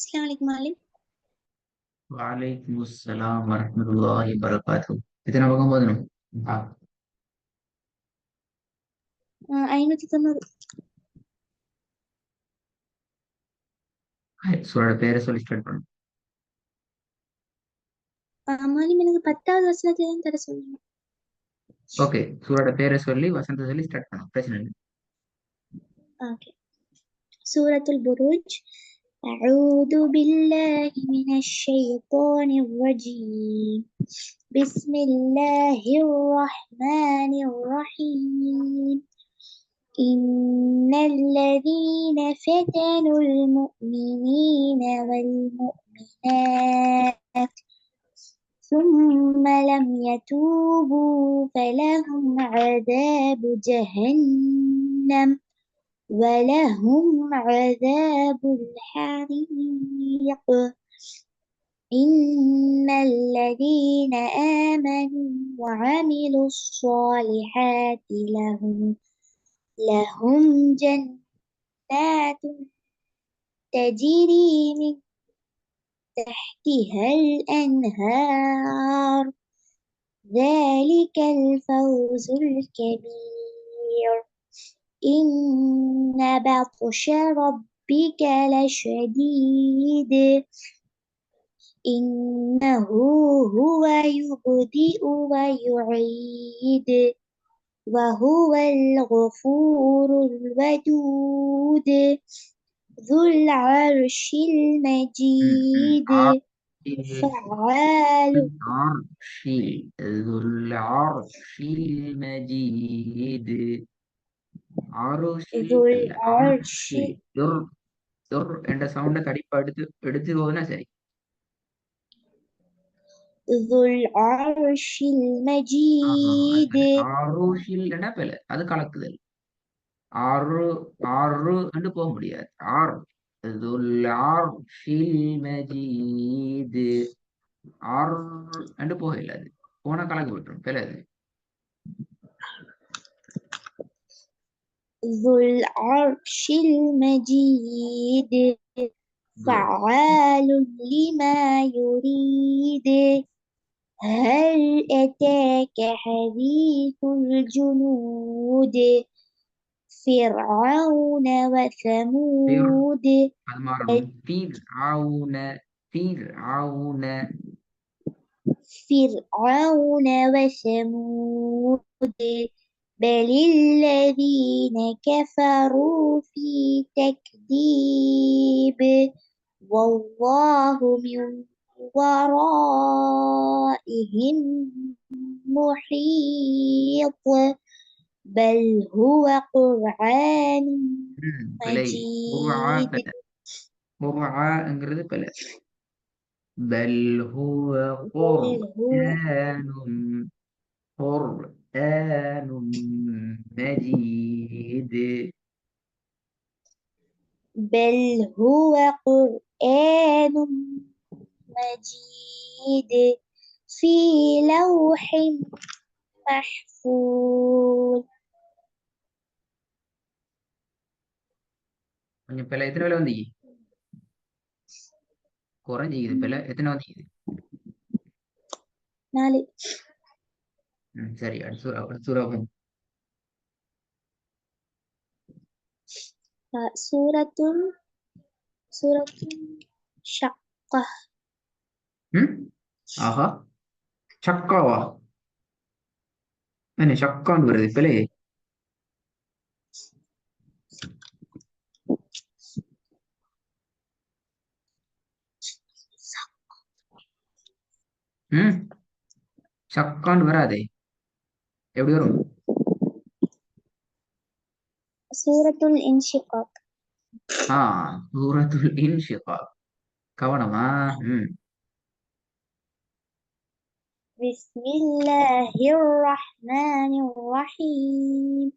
السلام عليكم معلم. Waalaikumsalam warahmatullahi wabarakatuh. Itu nama kamu apa? Ah, أين تتمر؟ hai, suara பேரை சொல்லி ஸ்டார்ட் பண்ணு. معلم எனக்கு 10வது வசனத்திலிருந்து தர சொல்லுங்க. ஓகே, சூரோட பேரை சொல்லி வசந்த சொல்லி ஸ்டார்ட் பண்ணும். பிரச்சனை இல்லை. أوكي. سورة البروج. أعوذ بالله من الشيطان الرجيم. بسم الله الرحمن الرحيم. إن الذين فتنوا المؤمنين والمؤمنات ثم لم يتوبوا فلهم عذاب جهنم ولهم عذاب الحريق. إن الذين آمنوا وعملوا الصالحات لهم جنات تجري من تحتها الأنهار ذلك الفوز الكبير. إن بطش ربك لشديد إنه هو يبدئ ويعيد وهو الغفور الودود ذو العرش المجيد فعال ذو العرش المجيد ذو அல்ல العرش அர்ஷில் துர் துர் என்ற சவுண்டை கடிப்பா எடுத்து போகுதுன்னா சரி. ذو العرش المجيد ஆரோஷில் என பிள்ளை அது கலக்குதல். ஆறு ஆறு என்று போக முடியாது. ஆர் துல் அர்ஷில் மஜீது ஆர் என்று போக இல்லாது. போன கலக்கு விட்டுரும் பிறகு. ذو العرش المجيد فعال لما يريد. هل أتاك حديث الجنود فرعون وثمود அது மாறணும். فرعون فرعون وثمود بل الذين كفروا في تكذيب والله من ورائهم محيط بل هو قرآن பிழை. مجيد. குர்ஆன்ங்கிறது பிழை. بل هو بل هو قرآن مجيد. بل هو قرآن مجيد في لوح محفوظ. கொஞ்சம் பிழை எத்தனை வேலை வந்தீங்க? குறைஞ்சிக்குது பிழை எத்தனை வந்தீங்க? 4. சரி, அடுத்த சூறா போங்க. سورة شقة. ம் ஆஹா, சக்காவா? என்ன சக்கான்னு வருது பிழை? ம் சக்கான்னு வராதே, எப்படி வரும்? سورة الانشقاق. சூரத்துல் இன்ஷிகாக். கவனமா? ம் بسم الله الرحمن الرحيم.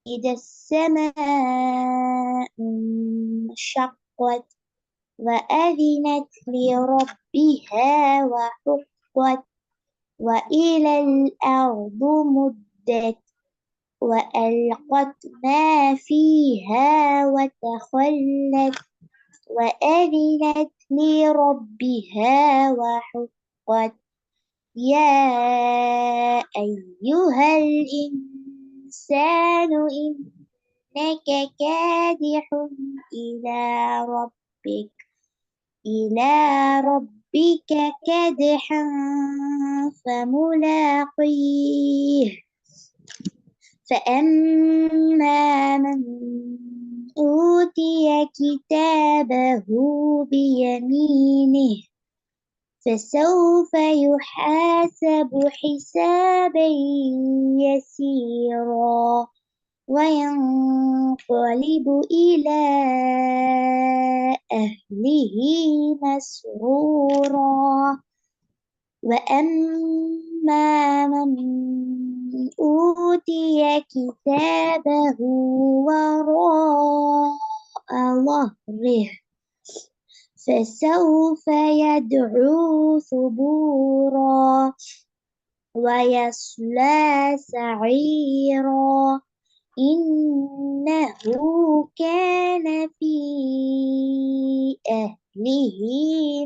إذا السماء انشقت وأذنت لربها وحقت وإلى الأرض مدت وألقت ما فيها وتخلت وأذنت لربها وحقت يا أيها الإنسان إنك كادح إلى ربك إلى ربك كدحا فملاقيه فأما من أوتي كتابه بيمينه فسوف يحاسب حسابا يسيرا وينقلب إلى أهله مسرورا وأما من أوتي كتابه وراء ظهره فسوف يدعو ثبورا ويصلى سعيرا إنه كان في أهله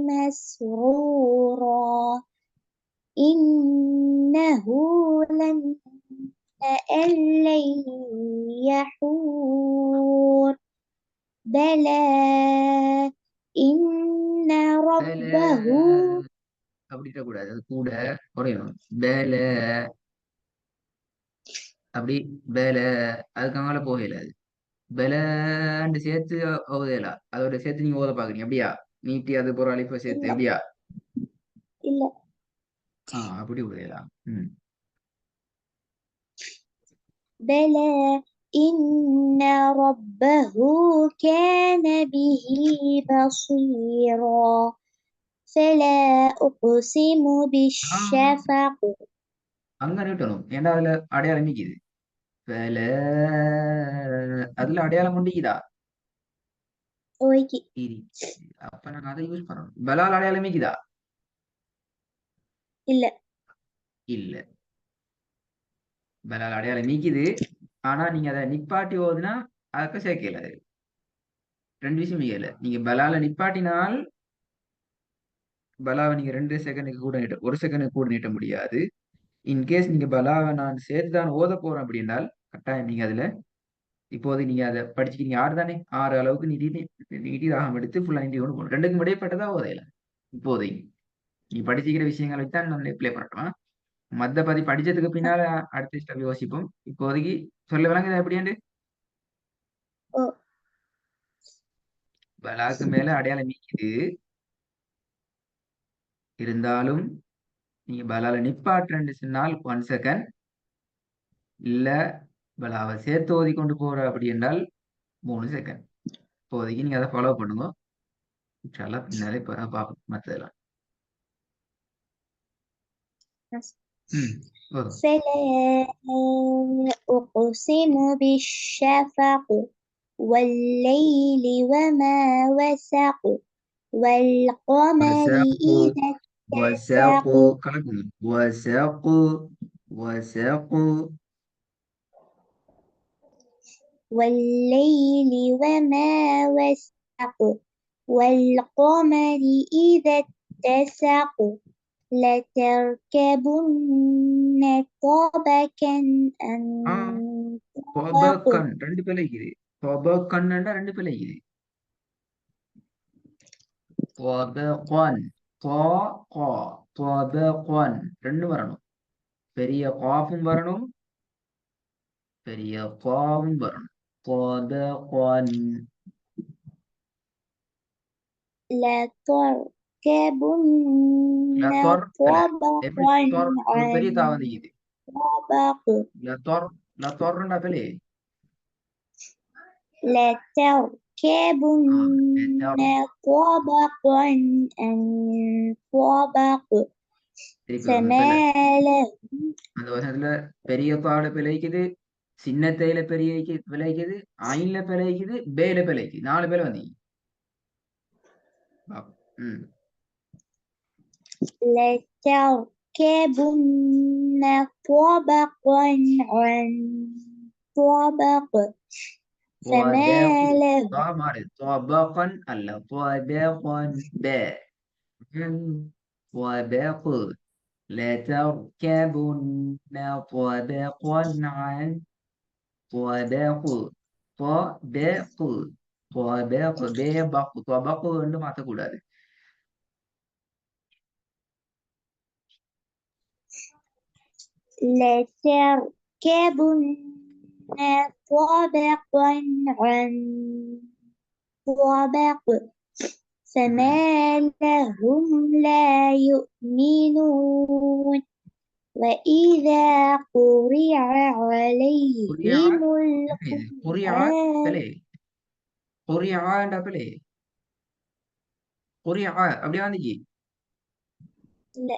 مسرورا إنه لن يحور بلى إن ربه அப்படி இருக்கக்கூடாது. அது கூட குறையும். பேல அப்படி பேல அதுக்காக போகல. அது பெலன்னு சேர்த்து ஓதையலா அதோட சேர்த்து நீங்க ஓத பாக்குறீங்க அப்படியா? நீட்டி அது போற அழிப்பை சேர்த்து அப்படியா? இல்ல அப்படி ஓதையலாம். بلى إن ربه كان به بصيرا فلا أقسم بالشفق அங்க நிட்டணும். ஏன்னா அதுல அடையாளம் நிக்குது. பெல அதுல அடையாளம் கொண்டிக்குதா? ஓகே அப்ப நாங்க அதை யூஸ் பண்ணணும். பெலால் அடையாளம் நிக்குதா? இல்ல இல்ல. பெலால் அடையாளம் நீக்குது. ஆனா நீங்க அதை நிப்பாட்டி ஓதுனா அதுக்கு சேர்க்கல. ரெண்டு விஷயம் இல்ல. நீங்க பெலால நிப்பாட்டினால் பலாவை நீங்க 2 செகண்டுக்கு கூட நீட்ட 1 செகண்டுக்கு கூட நீட்ட முடியாது. இன்கேஸ் நீங்க பலாவை நான் சேர்த்து தான் ஓத போறேன் அப்படின்னால் கட்டாயம் நீங்க அதுல இப்போது நீங்க அதை படிச்சுக்கிறீங்க 6 தானே 6 அளவுக்கு நீட்டி ராகம் எடுத்து ஃபுல்லா நீட்டி கொண்டு போகணும். 2க்கும் இடைப்பட்டதா ஓதையில இப்போதைக்கு நீ படிச்சுக்கிற விஷயங்களை வச்சு தான் நம்ம ப்ளே பண்ணலாம். மத்தபடி படிச்சதுக்கு பின்னால அடுத்த ஸ்டெப் யோசிப்போம். இப்போதைக்கு சொல்ல விளங்குதா எப்படியாண்டு? பலாக்கு மேல அடையாளம் நீக்குது. இருந்தாலும் நீங்க பலால நிப்பாட்டுறேன்னு சொன்னால் 1 செகண்ட் இல்ல பலாவை சேர்த்து ஓதி கொண்டு போற அப்படி என்றால் 3 செகண்ட். இப்போதைக்கு நீங்க அதை ஃபாலோ பண்ணுங்க. இன்ஷால்லா பின்னாலே பார்ப்போம் மற்றதெல்லாம். போதும். فلا أقسم بالشفق والليل وما وسق والقمر إذا اتسق கலக்குங்க. وسق والليل وما وسق والقمر إذا اتسق لتركبن طبقا عن طبق طبقا 2 பிழைக்குது. طبقا 2 பிழைக்குது. طبقا طبقا 2 வரணும். பெரிய காஃபும் வரணும். பெரிய காவும் வரணும். طبقا لتركبن எப்படி طبقا ஒரு பெரிய عن தா வந்துக்குது. طبق லத்தொர்ன்றா பிழை. لتركبن طبقا عن طبق திருப்பி فما பிழை. له அந்த வருஷத்துல பெரிய பாட பிழைக்குது. சின்னத்தையில பெரிய பிழைக்குது. ஆயின்ல பிழைக்குது. பேல பிழைக்குது. 4 பேர் வந்தீங்க. لتركبن طبقا عن طبق طبق فما له மாறி طبقا அல்ல طبقا ب طبق لتركبن طبقا عن طبق طبق طبق بيبق طبق என்று மாற்றக்கூடாது لتركبن طبقا عن طبق فما لهم لا يؤمنون وإذا قرئ புரியா عليهم இது புரியா القرآن பிழை புரியா என்ற பிழை புரியா அப்படியே வந்துச்சு لا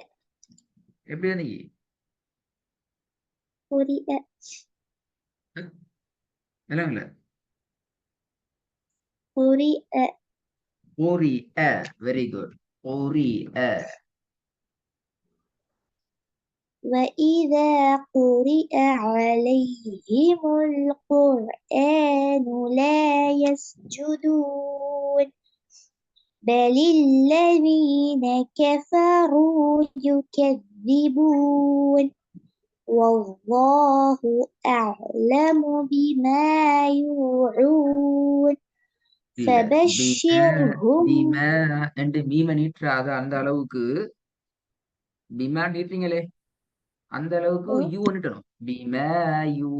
எப்படி வந்துச்சு قرئ இல்ல இல்ல قرئ قرئ very good قرئ وإذا قرئ عليهم القرآن لا يسجدون بل الذين كفروا يكذبون والله أعلم بما يوعون இல்ல فبشرهم பிமா என்று மீம நீட்டுறாத அந்த அளவுக்கு பிமா நீட்டுறீங்களே அந்த அளவுக்கு யூ நீட்டணும் பிமா யூ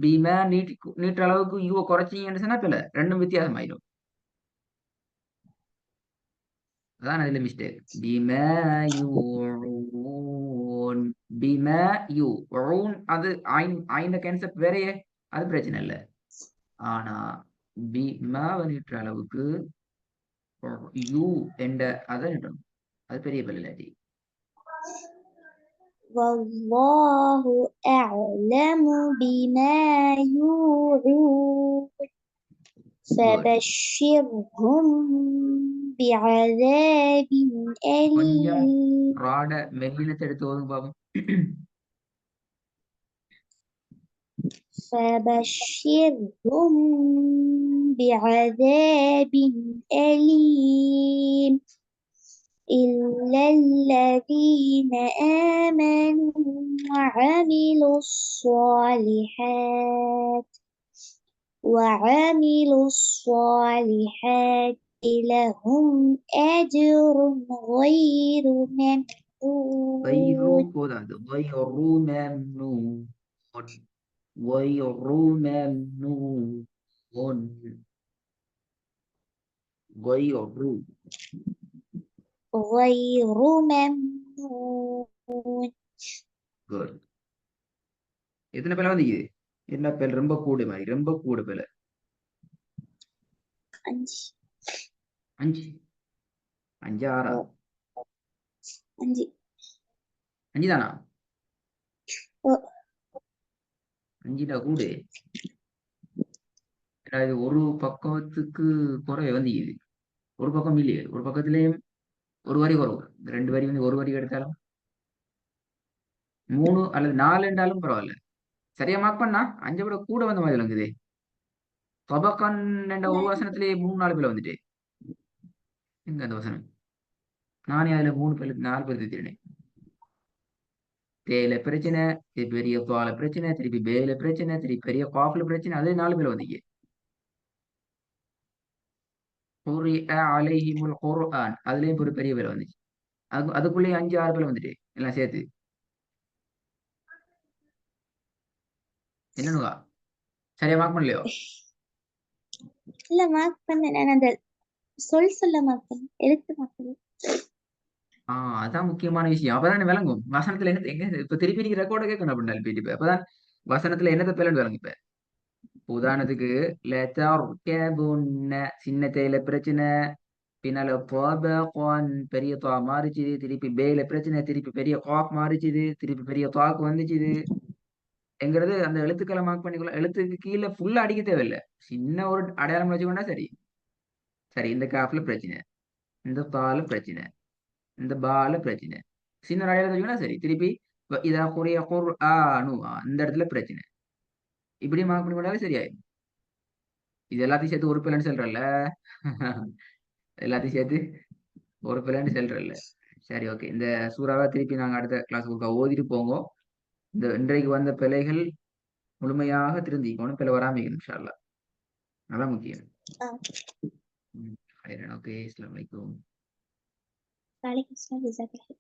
பிமா நீட்டுற அளவுக்கு யூ குறைச்சிங்கன்னு சொன்னா பிள்ளை ரெண்டும் வித்தியாசம் ஆயிடும் அதான் அதுல மிஸ்டேக் பிமா யூ பிமா யூ அது ஐந்த கான்செப்ட் வேறையே அது பிரச்சனை இல்லை ஆனா பிமாவை நீட்டுற அளவுக்கு யூ என்ற அதை நீட்டணும் அது பெரிய பிள்ளை والله أعلم بما يوعون குட் فبشرهم بعذاب கொஞ்சம் أليم ராட மெல்லினத்தை எடுத்து ஓதுங்க பாப்போம் فبشرهم بعذاب أليم إلا الذين آمنوا وعملوا الصالحات لهم أجر غير غير ممنون போதாது غير ممنون غير ممنون غير غير ممنون குட் எத்தனை பேர் வந்தீங்க என்ன பேர் ரொம்ப கூட மாதிரி ரொம்ப கூட பேர் أنجي அஞ்சு அஞ்சு ஆறா أنجي அஞ்சு தானா அஞ்சுடா கூட ஏன்னா இது ஒரு பக்கத்துக்கு குறைய வந்தீங்க ஒரு பக்கம் இல்லையே ஒரு பக்கத்திலேயும் ஒரு வரி குறவு இந்த ரெண்டு வரி வந்து ஒரு வரி எடுத்தாலும் 3 அல்லது 4 என்றாலும் பரவாயில்ல சரியா மார்க் பண்ணா 5 விட கூட வந்த மாதிரி விளங்குது தபக்கன் என்ற ஒரு வசனத்திலே 3-4 பேர் வந்துட்டு எங்க அந்த வசனம் நானே அதுல 3 பேர் 4 பேர் திருத்தினேன் தேயில பிரச்சனை திருப்பி பெரிய தோல பிரச்சனை திருப்பி பேல பிரச்சனை திருப்பி பெரிய காஃப்ல பிரச்சனை அதே 4 பேர் வந்தீங்க அலைஹிமுல் குர்ஆன் அதுலயும் ஒரு பெரிய பேர் வந்துச்சு அதுக்குள்ளேயே 5-6 பேர் வந்துட்டு எல்லாம் சேர்த்து என்னனுவா சரியா மார்க் பண்ணலையோ இல்ல மார்க் பண்ணேன் நான் அந்த சொல்ல மார்க் பண்ணேன் எழுத்து மார்க் பண்ணேன் அதான் முக்கியமான விஷயம் அப்பதான் விளங்கும் வசனத்துல என்ன எங்க இப்ப திருப்பி நீங்க ரெக்கார்ட கேட்கணும் அப்படின்னா இப்ப அப்பதான் வசனத்துல என்னத்தை பிள்ளை விளங்கு இப்ப உதாரணத்துக்கு சின்ன தேயில பிரச்சனை பின்னால பெரிய தா மாறிச்சுது திருப்பி பேயில பிரச்சனை திருப்பி பெரிய காக் மாறிச்சுது திருப்பி பெரிய தாக்கு வந்துச்சுது எங்கிறது அந்த எழுத்துக்களை மார்க் பண்ணிக்கலாம் எழுத்துக்கு கீழே ஃபுல்லா அடிக்க தேவையில்லை சின்ன ஒரு அடையாளம் வச்சுக்கொண்டா சரி சரி இந்த காஃப்ல பிரச்சனை இந்த தால பிரச்சனை இந்த பால பிரச்சனை சின்ன ஒரு அடையாளம் வச்சுக்கோன்னா சரி திருப்பி இதா குறைய அந்த இடத்துல பிரச்சனை இப்படி மார்க் பண்ணி கொண்டாலே சரியாயிடும் இது எல்லாத்தையும் சேர்த்து ஒரு பிள்ளைன்னு சொல்றல்ல. எல்லாத்தையும் சேர்த்து ஒரு பிள்ளைன்னு சொல்றல்ல. சரி, ஓகே. இந்த சூறாவை திருப்பி நாங்க அடுத்த கிளாஸ் ஓதிட்டு போங்க. இந்த இன்றைக்கு வந்த பிழைகள் முழுமையாக திருந்திக்கணும். பிழை வராம இன்ஷா அல்லாஹ். அதான் முக்கியம். ஓகே, அஸ்ஸலாமு அலைக்கும். வலைக்கும் அஸ்ஸலாம்.